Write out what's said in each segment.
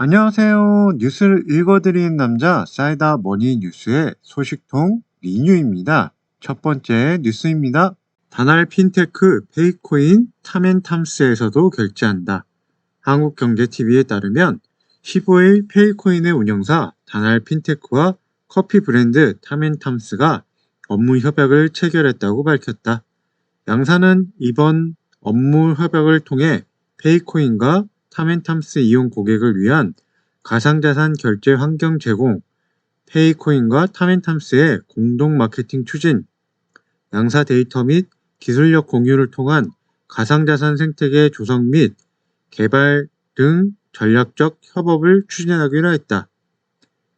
안녕하세요. 뉴스를 읽어드리는 남자 사이다 머니 뉴스의 소식통 리뉴입니다. 첫 번째 뉴스입니다. 다날 핀테크 페이코인 타멘탐스에서도 결제한다. 한국경제TV에 따르면 15일 페이코인의 운영사 다날 핀테크와 커피 브랜드 타멘탐스가 업무 협약을 체결했다고 밝혔다. 양사는 이번 업무 협약을 통해 페이코인과 타멘탐스 이용 고객을 위한 가상자산 결제 환경 제공, 페이코인과 타멘탐스의 공동 마케팅 추진, 양사 데이터 및 기술력 공유를 통한 가상자산 생태계 조성 및 개발 등 전략적 협업을 추진하기로 했다.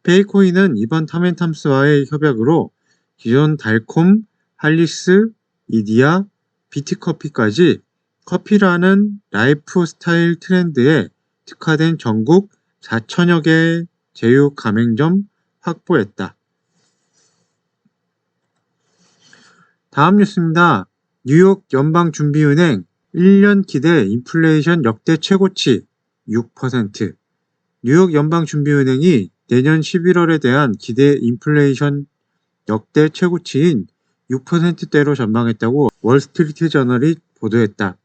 페이코인은 이번 타멘탐스와의 협약으로 기존 달콤, 할리스, 이디야, 비트커피까지 커피라는 라이프 스타일 트렌드에 특화된 전국 4천여 개의 제휴 가맹점 확보했다. 다음 뉴스입니다. 뉴욕 연방준비은행 1년 기대 인플레이션 역대 최고치 6%. 뉴욕 연방준비은행이 내년 11월에 대한 기대 인플레이션 역대 최고치인 6%대로 전망했다고 월스트리트 저널이 보도했다.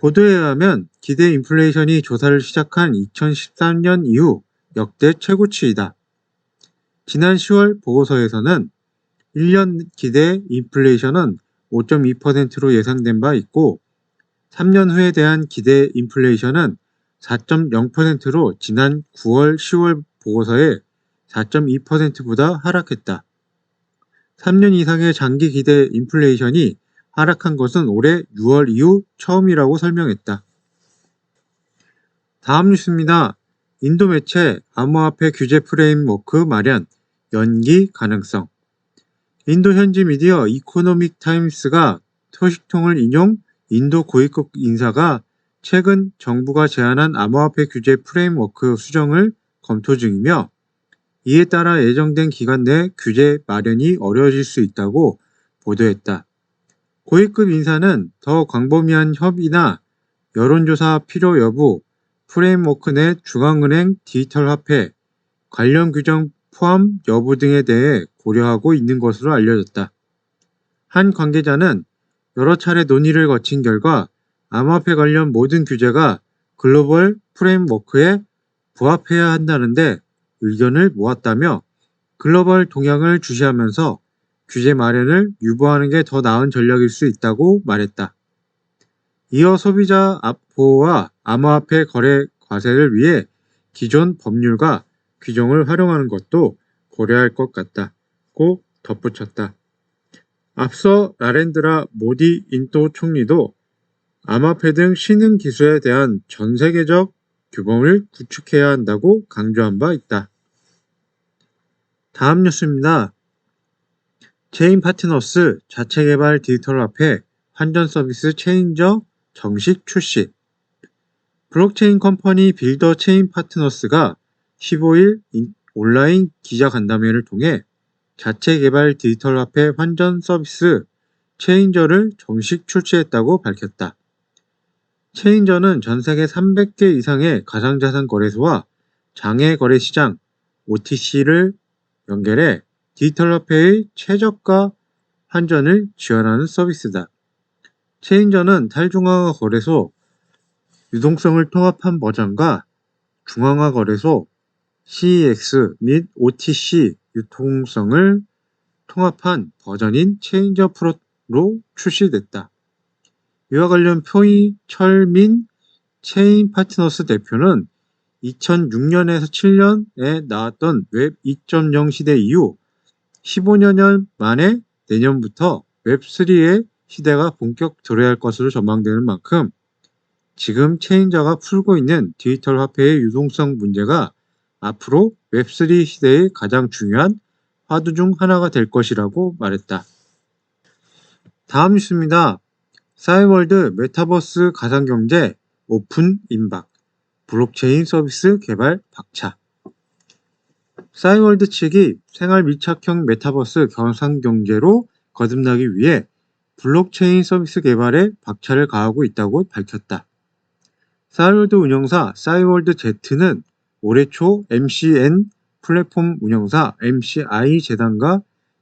보도에 의하면 기대 인플레이션이 조사를 시작한 2013년 이후 역대 최고치이다. 지난 10월 보고서에서는 1년 기대 인플레이션은 5.2%로 예상된 바 있고 3년 후에 대한 기대 인플레이션은 4.0%로 지난 9월, 10월 보고서에 4.2%보다 하락했다. 3년 이상의 장기 기대 인플레이션이 하락한 것은 올해 6월 이후 처음이라고 설명했다. 다음 뉴스입니다. 인도 매체 암호화폐 규제 프레임워크 마련, 연기 가능성. 인도 현지 미디어 이코노믹 타임스가 소식통을 인용 인도 고위급 인사가 최근 정부가 제안한 암호화폐 규제 프레임워크 수정을 검토 중이며 이에 따라 예정된 기간 내 규제 마련이 어려워질 수 있다고 보도했다. 고위급 인사는 더 광범위한 협의나 여론조사 필요 여부, 프레임워크 내 중앙은행 디지털 화폐, 관련 규정 포함 여부 등에 대해 고려하고 있는 것으로 알려졌다. 한 관계자는 여러 차례 논의를 거친 결과 암호화폐 관련 모든 규제가 글로벌 프레임워크에 부합해야 한다는데 의견을 모았다며 글로벌 동향을 주시하면서 규제 마련을 유보하는 게 더 나은 전략일 수 있다고 말했다. 이어 소비자 보호와 암호화폐 거래 과세를 위해 기존 법률과 규정을 활용하는 것도 고려할 것 같다고 덧붙였다. 앞서 나렌드라 모디 인도 총리도 암호화폐 등 신흥 기술에 대한 전 세계적 규범을 구축해야 한다고 강조한 바 있다. 다음 뉴스입니다. 체인 파트너스 자체 개발 디지털 화폐 환전 서비스 체인저 정식 출시. 블록체인 컴퍼니 빌더 체인 파트너스가 15일 온라인 기자간담회를 통해 자체 개발 디지털 화폐 환전 서비스 체인저를 정식 출시했다고 밝혔다. 체인저는 전 세계 300개 이상의 가상자산 거래소와 장외 거래 시장 OTC를 연결해 디지털 화폐의 최저가 환전을 지원하는 서비스다. 체인저는 탈중앙화 거래소 유동성을 통합한 버전과 중앙화 거래소 CEX 및 OTC 유통성을 통합한 버전인 체인저 프로로 출시됐다. 이와 관련 표이철민 체인 파트너스 대표는 2006년에서 7년에 나왔던 웹 2.0 시대 이후 15년 만에 내년부터 웹3의 시대가 본격 도래할 것으로 전망되는 만큼 지금 체인저가 풀고 있는 디지털 화폐의 유동성 문제가 앞으로 웹3 시대의 가장 중요한 화두 중 하나가 될 것이라고 말했다. 다음 뉴스입니다. 싸이월드 메타버스 가상경제 오픈 임박, 블록체인 서비스 개발 박차. 싸이월드 측이 생활 밀착형 메타버스 가상경제로 거듭나기 위해 블록체인 서비스 개발에 박차를 가하고 있다고 밝혔다. 싸이월드 운영사 싸이월드 Z는 올해 초 MCN 플랫폼 운영사 MCI 재단과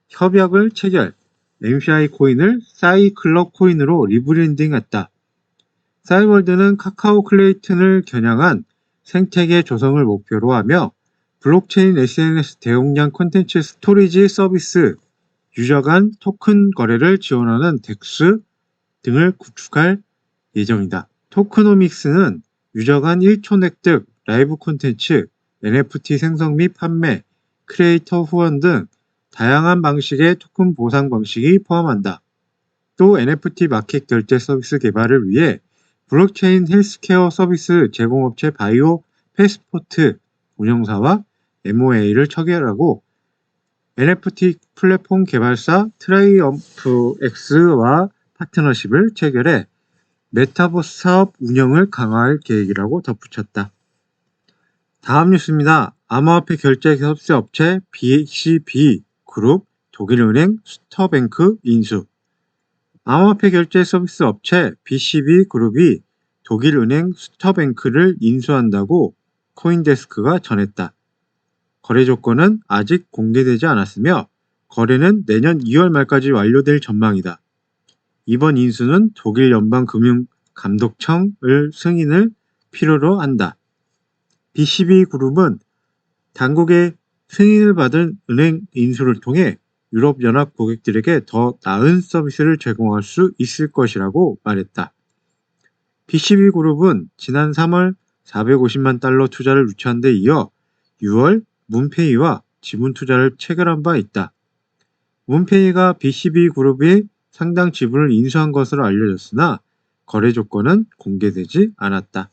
협약을 체결, MCI 코인을 사이클럽 코인으로 리브랜딩했다. 싸이월드는 카카오 클레이튼을 겨냥한 생태계 조성을 목표로 하며 블록체인 SNS 대용량 콘텐츠 스토리지 서비스, 유저 간 토큰 거래를 지원하는 덱스 등을 구축할 예정이다. 토크노믹스는 유저 간 1초 획득, 라이브 콘텐츠, NFT 생성 및 판매, 크리에이터 후원 등 다양한 방식의 토큰 보상 방식이 포함한다. 또 NFT 마켓 결제 서비스 개발을 위해 블록체인 헬스케어 서비스 제공업체 바이오 패스포트 운영사와 MOA를 체결하고 NFT 플랫폼 개발사 트라이엄프X와 파트너십을 체결해 메타버스 사업 운영을 강화할 계획이라고 덧붙였다. 다음 뉴스입니다. 암호화폐 결제 서비스 업체 BCB 그룹 독일은행 스터뱅크 인수. 암호화폐 결제 서비스 업체 BCB 그룹이 독일은행 스터뱅크를 인수한다고 코인데스크가 전했다. 거래 조건은 아직 공개되지 않았으며 거래는 내년 2월 말까지 완료될 전망이다. 이번 인수는 독일 연방금융감독청을 승인을 필요로 한다. BCB 그룹은 당국의 승인을 받은 은행 인수를 통해 유럽연합 고객들에게 더 나은 서비스를 제공할 수 있을 것이라고 말했다. BCB 그룹은 지난 3월 450만 달러 투자를 유치한 데 이어 6월 문페이와 지분 투자를 체결한 바 있다. 문페이가 BCB 그룹의 상당 지분을 인수한 것으로 알려졌으나 거래 조건은 공개되지 않았다.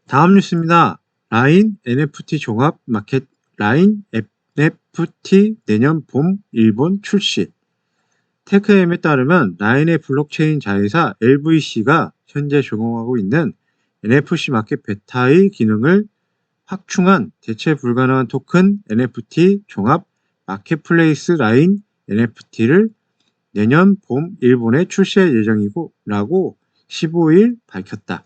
다음 뉴스입니다. 라인 NFT 종합 마켓 라인 NFT 내년 봄 일본 출시. 테크엠에 따르면 라인의 블록체인 자회사 LVC가 현재 적용하고 있는 NFC 마켓 베타의 기능을 확충한 대체 불가능한 토큰 NFT 종합 마켓플레이스 라인 NFT를 내년 봄 일본에 출시할 예정이라고 15일 밝혔다.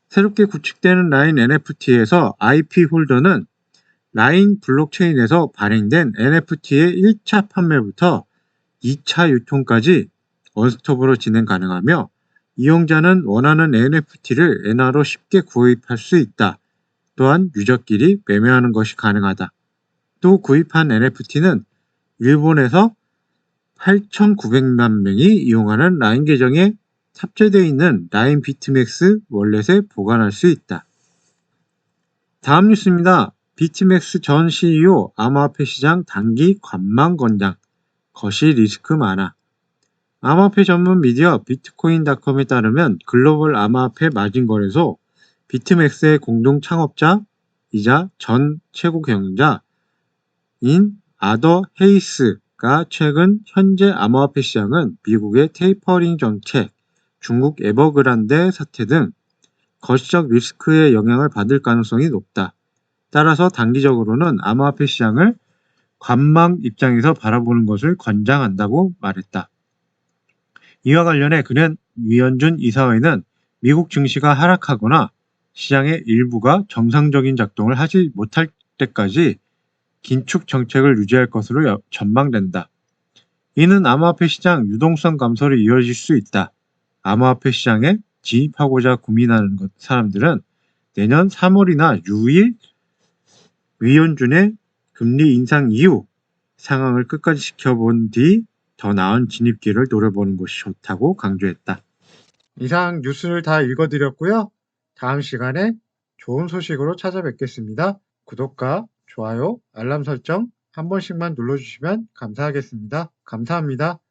새롭게 구축되는 라인 NFT에서 IP 홀더는 라인 블록체인에서 발행된 NFT의 1차 판매부터 2차 유통까지 원스톱으로 진행 가능하며 이용자는 원하는 NFT를 엔화로 쉽게 구입할 수 있다. 또한 유저끼리 매매하는 것이 가능하다. 또 구입한 NFT는 일본에서 8,900만 명이 이용하는 라인 계정에 탑재되어 있는 라인 비트맥스 월렛에 보관할 수 있다. 다음 뉴스입니다. 비트맥스 전 CEO 암호화폐 시장 단기 관망 권장. 거시 리스크 많아. 암호화폐 전문 미디어 비트코인닷컴에 따르면 글로벌 암호화폐 마진 거래소 비트맥스의 공동 창업자이자 전 최고 경영자인 아더 헤이스가 최근 현재 암호화폐 시장은 미국의 테이퍼링 정책, 중국 에버그란데 사태 등 거시적 리스크의 영향을 받을 가능성이 높다. 따라서 단기적으로는 암호화폐 시장을 관망 입장에서 바라보는 것을 권장한다고 말했다. 이와 관련해 그는 위원준 이사회는 미국 증시가 하락하거나 시장의 일부가 정상적인 작동을 하지 못할 때까지 긴축 정책을 유지할 것으로 전망된다. 이는 암호화폐 시장 유동성 감소로 이어질 수 있다. 암호화폐 시장에 진입하고자 고민하는 사람들은 내년 3월이나 6일 위원준의 금리 인상 이후 상황을 끝까지 지켜본 뒤 더 나은 진입기를 노려보는 것이 좋다고 강조했다. 이상 뉴스를 다 읽어드렸고요. 다음 시간에 좋은 소식으로 찾아뵙겠습니다. 구독과 좋아요, 알람 설정 한 번씩만 눌러주시면 감사하겠습니다. 감사합니다.